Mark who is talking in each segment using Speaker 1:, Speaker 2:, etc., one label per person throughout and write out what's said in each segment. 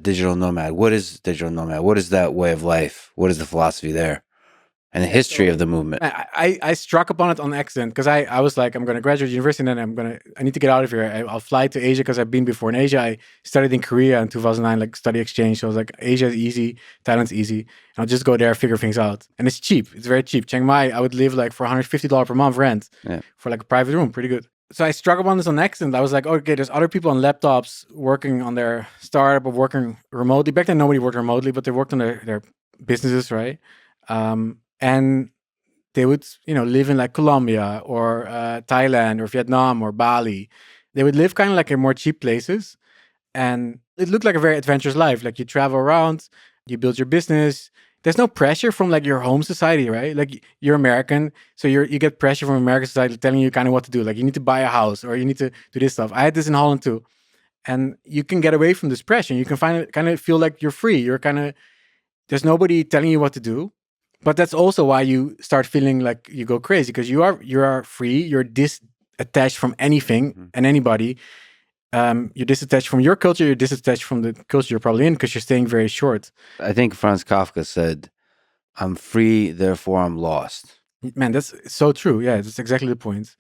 Speaker 1: digital nomad. What is digital nomad? What is that way of life? What is the philosophy there? And the history of the movement.
Speaker 2: I struck upon it on accident because I was like, I'm going to graduate university and then I need to get out of here. I'll fly to Asia because I've been before in Asia. I studied in Korea in 2009, like study exchange. So I was like, Asia is easy, Thailand's easy. And I'll just go there, figure things out. And it's cheap. It's very cheap. Chiang Mai, I would live like for $150 per month rent for like a private room. Pretty good. So I struck upon this on accident. I was like, okay, there's other people on laptops working on their startup or working remotely. Back then, nobody worked remotely, but they worked on their businesses, right? And they would, live in like Colombia or Thailand or Vietnam or Bali. They would live kind of like in more cheap places. And it looked like a very adventurous life. Like you travel around, you build your business. There's no pressure from like your home society, right? Like you're American, so you get pressure from American society telling you kind of what to do. Like you need to buy a house or you need to do this stuff. I had this in Holland too. And you can get away from this pressure. You can kind of feel like you're free. There's nobody telling you what to do. But that's also why you start feeling like you go crazy because you are free. You're disattached from anything and anybody. You're disattached from your culture. You're disattached from the culture you're probably in because you're staying very short.
Speaker 1: I think Franz Kafka said, "I'm free, therefore I'm lost."
Speaker 2: Man, that's so true. Yeah, that's exactly the point.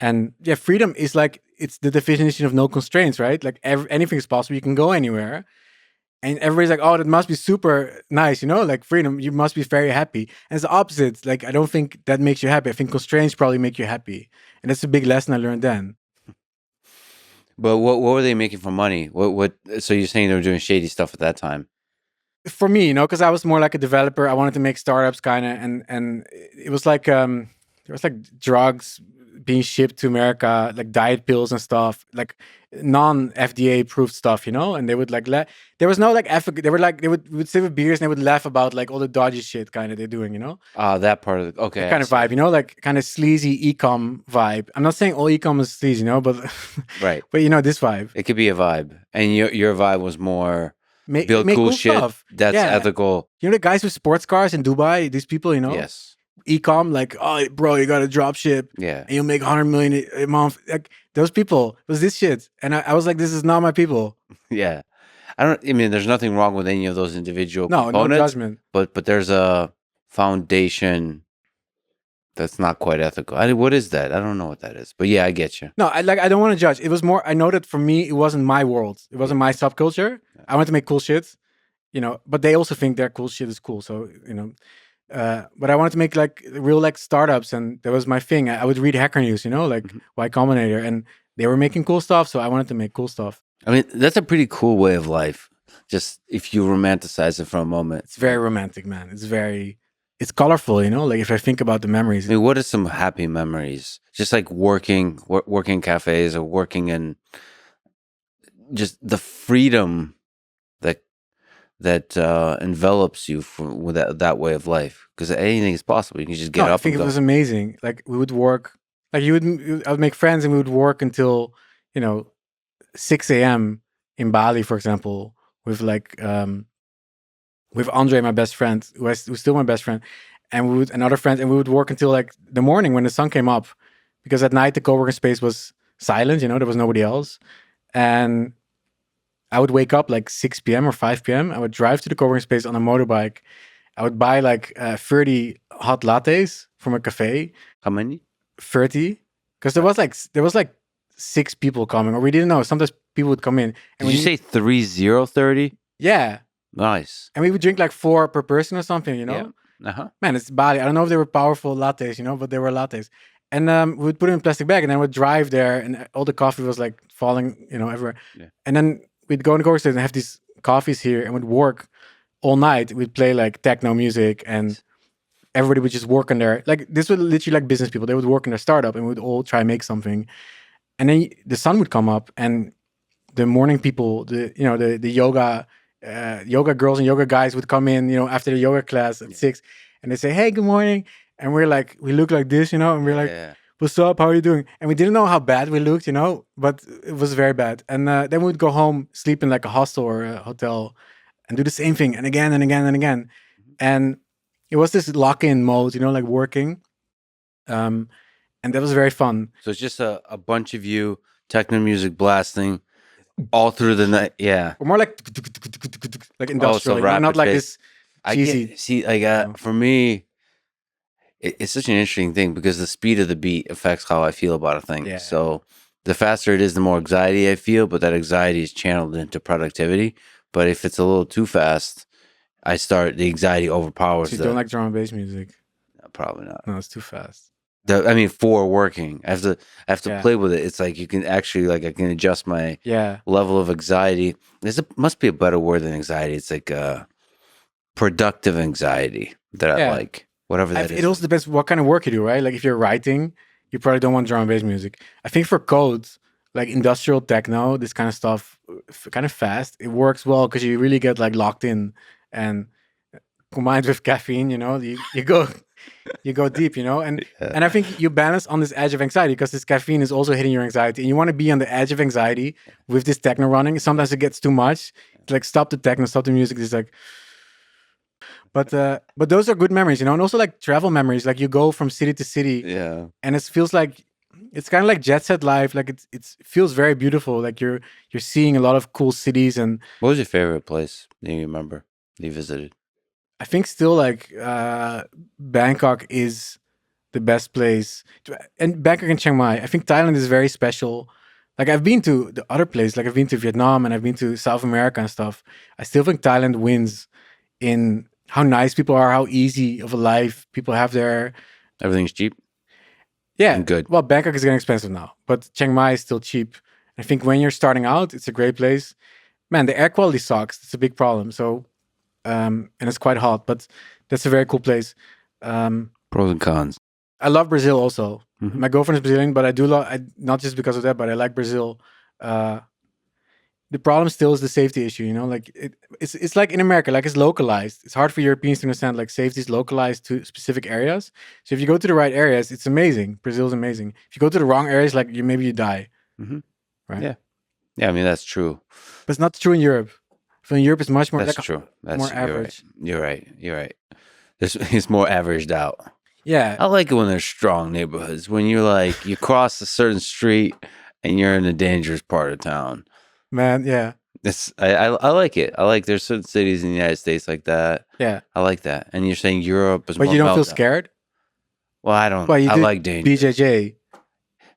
Speaker 2: And yeah, freedom is like it's the definition of no constraints, right? Like anything is possible. You can go anywhere. And everybody's like, oh, that must be super nice, like freedom, you must be very happy. And it's the opposite. Like, I don't think that makes you happy. I think constraints probably make you happy. And that's a big lesson I learned then.
Speaker 1: But what were they making for money? So you're saying they were doing shady stuff at that time?
Speaker 2: For me, because I was more like a developer. I wanted to make startups kind of. And it was like, there was like drugs being shipped to America, like diet pills and stuff, like non-FDA approved stuff, and they would like there was no like ethic. They were like we would sit with beers and they would laugh about like all the dodgy shit kind of they're doing,
Speaker 1: that part of okay,
Speaker 2: that kind of vibe, like kind of sleazy e-com vibe. I'm not saying all e-com is sleazy, but
Speaker 1: right,
Speaker 2: but this vibe.
Speaker 1: It could be a vibe, and your vibe was more build cool shit stuff. That's ethical.
Speaker 2: The guys with sports cars in Dubai, these people,
Speaker 1: Yes.
Speaker 2: E-com, like, oh, bro, you got to drop ship.
Speaker 1: Yeah.
Speaker 2: And you'll make 100 million a month. Like, those people, it was this shit. And I was like, this is not my people.
Speaker 1: Yeah. There's nothing wrong with any of those individual components.
Speaker 2: No judgment.
Speaker 1: But there's a foundation that's not quite ethical. What is that? I don't know what that is. But yeah, I get you.
Speaker 2: No, I don't want to judge. It was more, I know that for me, it wasn't my world. It wasn't my subculture. Yeah. I wanted to make cool shit, but they also think their cool shit is cool. So, but I wanted to make like real like startups, and that was my thing. I would read Hacker News, like Y Combinator, and they were making cool stuff, so I wanted to make cool stuff.
Speaker 1: That's a pretty cool way of life. Just if you romanticize it for a moment,
Speaker 2: it's very romantic, man. It's colorful, Like if I think about the memories.
Speaker 1: What are some happy memories? Just like working cafes or working in just the freedom that envelops you with that way of life, because anything is possible. You can just get up.
Speaker 2: I think it was amazing. Like we would work, like I would make friends and we would work until 6 a.m. in Bali, for example, with like with Andre, my best friend, who's still my best friend, and we would work until like the morning when the sun came up, because at night the co-working space was silent. There was nobody else, and I would wake up like 6 p.m. or 5 p.m. I would drive to the co-working space on a motorbike. I would buy like 30 hot lattes from a cafe.
Speaker 1: How many?
Speaker 2: 30. Because there was like 6 people coming, or we didn't know. Sometimes people would come in.
Speaker 1: And Did you say 30?
Speaker 2: Yeah.
Speaker 1: Nice.
Speaker 2: And we would drink like 4 per person or something,
Speaker 1: Yeah. Uh-huh.
Speaker 2: Man, it's Bali. I don't know if they were powerful lattes, but they were lattes. And we would put it in a plastic bag, and then we'd drive there, and all the coffee was like falling, everywhere. Yeah. And then we'd go in the co-working space and have these coffees here, and we'd work all night. We'd play like techno music, and everybody would just work on their, like, this was literally like business people. They would work in their startup, and we'd all try and make something. And then the sun would come up, and the morning people, the yoga girls and yoga guys would come in, after the yoga class at 6, and they say, "Hey, good morning." And we're like, we look like this, and we're like, "What's up? How are you doing?" And we didn't know how bad we looked, but it was very bad. And then we'd go home, sleep in like a hostel or a hotel, and do the same thing, and again and again and again. And it was this lock-in mode, like working. And that was very fun.
Speaker 1: So it's just a bunch of you, techno music blasting, all through the night. Yeah.
Speaker 2: or more like industrial, not like
Speaker 1: pace.
Speaker 2: this
Speaker 1: I
Speaker 2: cheesy.
Speaker 1: for me, it's such an interesting thing because the speed of the beat affects how I feel about a thing.
Speaker 2: Yeah.
Speaker 1: So the faster it is, the more anxiety I feel, but that anxiety is channeled into productivity. But if it's a little too fast, the anxiety overpowers.
Speaker 2: So you don't like drum and bass music?
Speaker 1: Probably not.
Speaker 2: No, it's too fast.
Speaker 1: For working, I have to
Speaker 2: Yeah.
Speaker 1: play with it. It's like you can actually I can adjust my
Speaker 2: Yeah.
Speaker 1: level of anxiety. Must be a better word than anxiety. It's like productive anxiety that I like. Whatever that is.
Speaker 2: It also depends what kind of work you do, right? Like if you're writing, you probably don't want drum and bass music. I think for codes, like industrial techno, this kind of stuff, kind of fast, it works well because you really get like locked in, and combined with caffeine, you go you go deep, and I think you balance on this edge of anxiety because this caffeine is also hitting your anxiety, and you want to be on the edge of anxiety with this techno running. Sometimes it gets too much. It's like stop the techno, stop the music. It's like, but those are good memories, and also like travel memories. Like you go from city to city, and it feels like it's kind of like jet set life. Like it feels very beautiful. Like you're seeing a lot of cool cities. And
Speaker 1: what was your favorite place that you remember you visited?
Speaker 2: I think still like Bangkok is the best place, and Bangkok and Chiang Mai. I think Thailand is very special. Like I've been to the other places, like I've been to Vietnam and I've been to South America and stuff. I still think Thailand wins in how nice people are, how easy of a life people have there.
Speaker 1: Everything's cheap.
Speaker 2: Yeah,
Speaker 1: and good.
Speaker 2: Well, Bangkok is getting expensive now, but Chiang Mai is still cheap. I think when you're starting out, it's a great place. Man, the air quality sucks. It's a big problem. So, and it's quite hot, but that's a very cool place.
Speaker 1: Pros and cons.
Speaker 2: I love Brazil also.
Speaker 1: Mm-hmm.
Speaker 2: My girlfriend is Brazilian, but I do love, not just because of that, but I like Brazil. The problem still is the safety issue, like it's like in America, like it's localized. It's hard for Europeans to understand, like safety is localized to specific areas. So if you go to the right areas, it's amazing. Brazil's amazing. If you go to the wrong areas, like maybe you die.
Speaker 1: Mm-hmm.
Speaker 2: Right?
Speaker 1: Yeah. Yeah, I mean, that's true.
Speaker 2: But it's not true in Europe. So in Europe, it's much more.
Speaker 1: That's true. That's
Speaker 2: more average.
Speaker 1: You're right. It's more averaged out.
Speaker 2: Yeah.
Speaker 1: I like it when there's strong neighborhoods. When you're like, you cross a certain street and you're in a dangerous part of town.
Speaker 2: Man, yeah.
Speaker 1: I like it. I like there's certain cities in the United States like that.
Speaker 2: Yeah.
Speaker 1: I like that. And you're saying Europe is
Speaker 2: but
Speaker 1: more
Speaker 2: you don't feel
Speaker 1: meltdown.
Speaker 2: scared?
Speaker 1: Well, I don't.
Speaker 2: Well,
Speaker 1: I like danger.
Speaker 2: BJJ.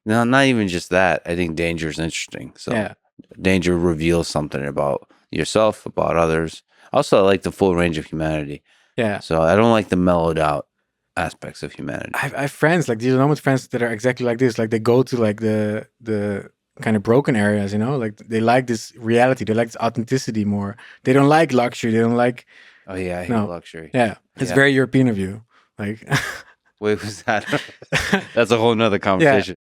Speaker 1: No, not even just that. I think danger is interesting. So danger reveals something about yourself, about others. Also, I like the full range of humanity.
Speaker 2: Yeah.
Speaker 1: So I don't like the mellowed out aspects of humanity.
Speaker 2: I have friends, like these nomad friends that are exactly like this. Like they go to like the kind of broken areas, like they like this reality. They like this authenticity more. They don't like luxury. They don't like.
Speaker 1: Oh yeah, I hate luxury.
Speaker 2: Yeah, it's very European of you. Like,
Speaker 1: wait, was that? That's a whole nother conversation.